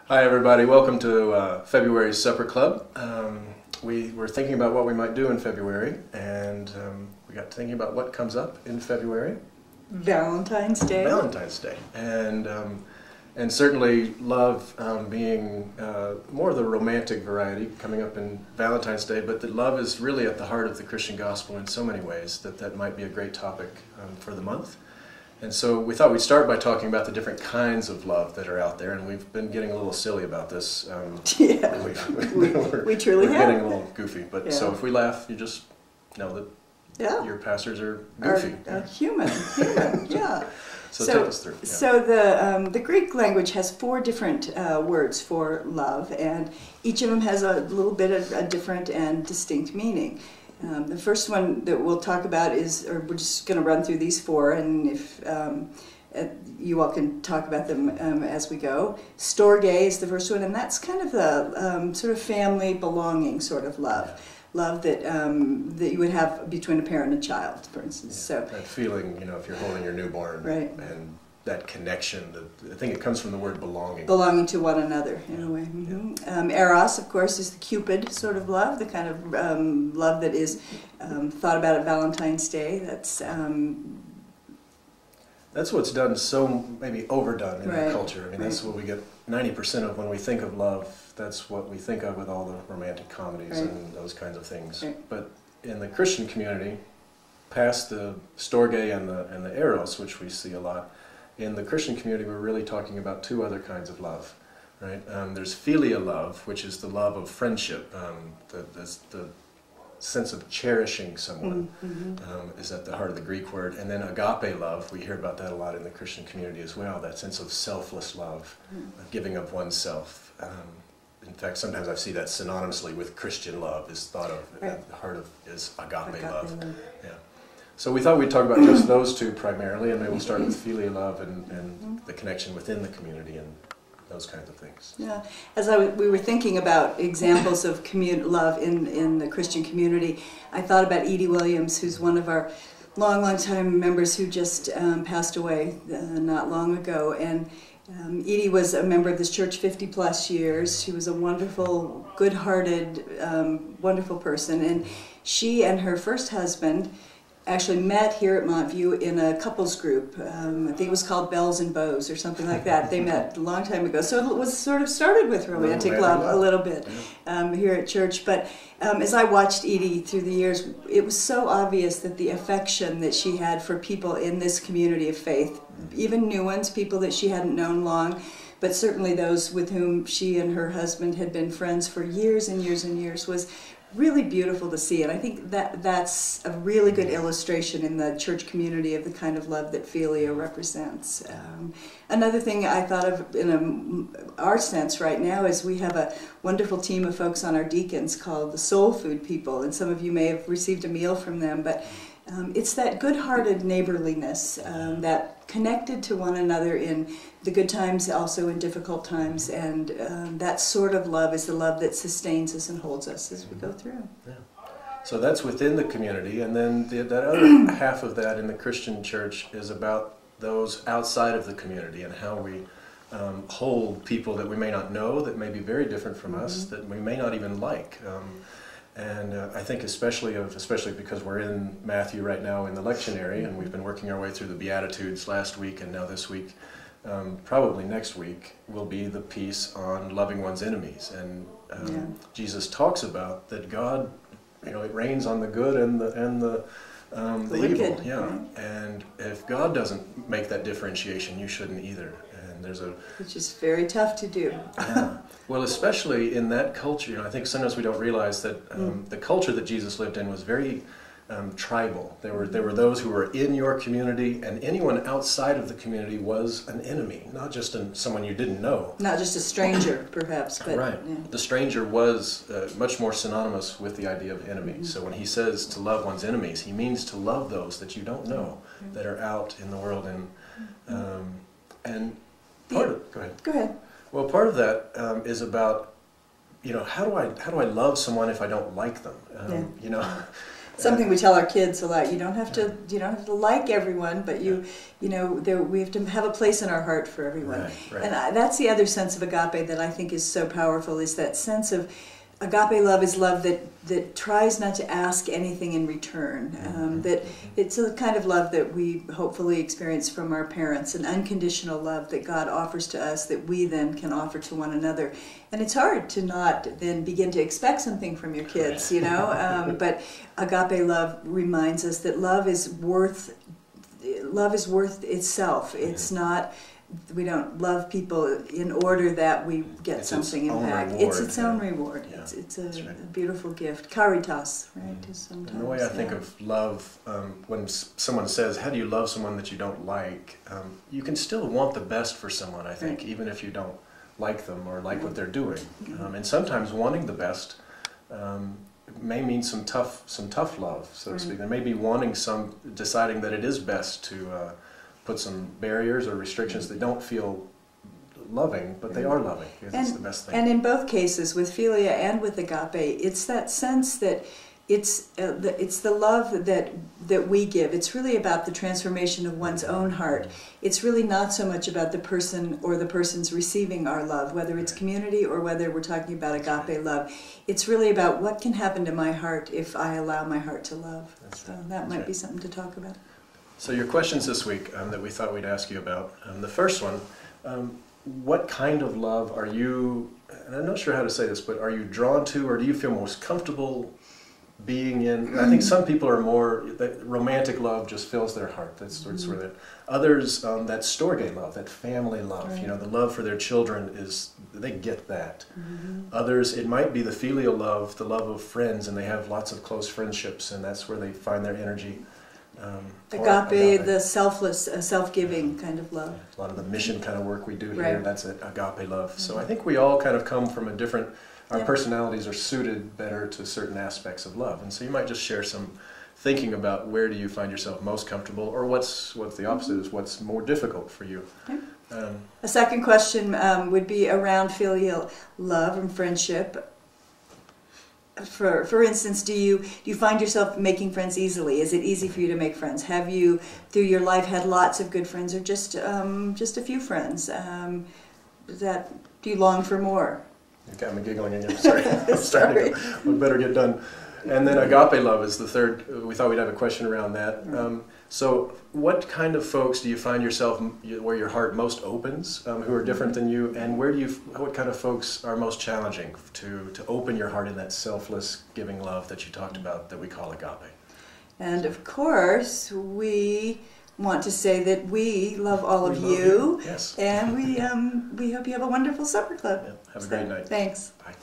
Hi everybody, welcome to February's Supper Club. We were thinking about what we might do in February, and we got thinking about what comes up in February. Valentine's Day. Valentine's Day. And certainly love being more of the romantic variety coming up in Valentine's Day, but that love is really at the heart of the Christian gospel in so many ways that might be a great topic for the month. And so we thought we'd start by talking about the different kinds of love that are out there, and we've been getting a little silly about this. Yeah, we truly we're have. getting a little goofy, but so if we laugh, you just know that your pastors are goofy. Human, yeah. So take us through. Yeah. So the Greek language has 4 different words for love, and each of them has a little bit of a different and distinct meaning. The first one that we'll talk about is, or we're just going to run through these 4, and if you all can talk about them as we go. Storge is the first one, and that's kind of the sort of family belonging sort of love. Love that that you would have between a parent and a child, for instance. Yeah, so that feeling, if you're holding your newborn, right, and that connection. I think it comes from the word belonging. Belonging to one another, in a way. Mm-hmm. Eros, of course, is the Cupid sort of love, the kind of love that is thought about at Valentine's Day. That's what's done so maybe overdone in our right, culture. I mean, that's what we get 90% of when we think of love. That's what we think of with all the romantic comedies right, and those kinds of things. Right. But in the Christian community, past the Storge and the Eros, which we see a lot, in the Christian community we're really talking about 2 other kinds of love. Right? There's philia love, which is the love of friendship, the sense of cherishing someone, is at the heart of the Greek word. And then agape love, we hear about that a lot in the Christian community as well, that sense of selfless love, of giving of oneself. In fact, sometimes I see that synonymously with Christian love is thought of, right, at the heart of is agape love. Yeah. So we thought we'd talk about just those 2 primarily, and maybe we'll start with philia love and the connection within the community and those kinds of things. Yeah, as we were thinking about examples of love in the Christian community, I thought about Edie Williams, who's one of our long time members who just passed away not long ago. And Edie was a member of this church 50+ years. She was a wonderful, good-hearted, wonderful person. And she and her first husband actually met here at Montview in a couples group. I think it was called Bells and Bows or something like that. They met a long time ago. So it was sort of started with romantic love a little bit here at church. But as I watched Edie through the years, it was so obvious that the affection that she had for people in this community of faith, even new ones, people that she hadn't known long, but certainly those with whom she and her husband had been friends for years and years and years, was really beautiful to see. And I think that's a really good illustration in the church community of the kind of love that philia represents. Another thing I thought of in our sense right now is we have a wonderful team of folks on our deacons called the Soul Food People, and some of you may have received a meal from them, but it's that good-hearted neighborliness, that connected to one another in the good times, also in difficult times, and that sort of love is the love that sustains us and holds us as we go through. Yeah. So that's within the community, and then that other half of that in the Christian church is about those outside of the community and how we hold people that we may not know, that may be very different from us, that we may not even like. And I think especially because we're in Matthew right now in the lectionary, and we've been working our way through the Beatitudes last week and now this week, probably next week will be the piece on loving one's enemies. And Jesus talks about that God, it rains on the good and the evil. Yeah. Right. And if God doesn't make that differentiation, you shouldn't either. Which is very tough to do. Well, especially in that culture, I think sometimes we don't realize that the culture that Jesus lived in was very tribal. There were those who were in your community, and anyone outside of the community was an enemy, not just someone you didn't know. Not just a stranger, perhaps. But, right. Yeah. The stranger was much more synonymous with the idea of enemy. So when he says to love one's enemies, he means to love those that you don't know, that are out in the world. And part of, go ahead. Go ahead. Well, part of that is about, how do I love someone if I don't like them? Something we tell our kids a lot. You don't have to like everyone, but we have to have a place in our heart for everyone. Right. And that's the other sense of agape that I think is so powerful, is that sense of agape love is love that tries not to ask anything in return. That it's a kind of love that we hopefully experience from our parents, an unconditional love that God offers to us that we then can offer to one another. And it's hard to not then begin to expect something from your kids, but agape love reminds us that love is worth itself. It's not, we don't love people in order that we get something in back. It's its own reward. Yeah. It's a beautiful gift. Caritas, right? Is sometimes, and the way I think of love, when someone says, how do you love someone that you don't like? You can still want the best for someone, I think, even if you don't like them or like what they're doing. And sometimes wanting the best may mean some tough love, so to speak. There may be deciding that it is best to put some barriers or restrictions that don't feel loving, but they are loving, because it's the best thing. And in both cases, with philia and with agape, it's that sense that it's the love that we give. It's really about the transformation of one's own heart. It's really not so much about the person or the person's receiving our love, whether it's community or whether we're talking about agape love. It's really about what can happen to my heart if I allow my heart to love. That might be something to talk about. So your questions this week that we thought we'd ask you about. The first one, what kind of love are you, and I'm not sure how to say this, but are you drawn to, or do you feel most comfortable being in? I think some people are more, romantic love just fills their heart. That's sort of it. Others, that storge love, that family love, the love for their children they get that. Others, it might be the filial love, the love of friends, and they have lots of close friendships, and that's where they find their energy. Agape, the selfless, self-giving kind of love. A lot of the mission kind of work we do here, that's agape love. So I think we all kind of come from a different, our personalities are suited better to certain aspects of love. And so you might just share some thinking about where do you find yourself most comfortable, or what's the opposite, is what's more difficult for you. A second question would be around filial love and friendship. For instance, do you find yourself making friends easily? Is it easy for you to make friends? Have you, through your life, had lots of good friends, or just a few friends? Do you long for more? You got me giggling again. Sorry. Sorry. We better get done. And then agape love is the third. We thought we'd have a question around that. So what kind of folks do you find yourself where your heart most opens, who are different than you, and what kind of folks are most challenging to open your heart in that selfless giving love that you talked about, that we call agape? And of course, we want to say that we love all of you. Yes. And we hope you have a wonderful supper club. Have a great night. Thanks. Bye.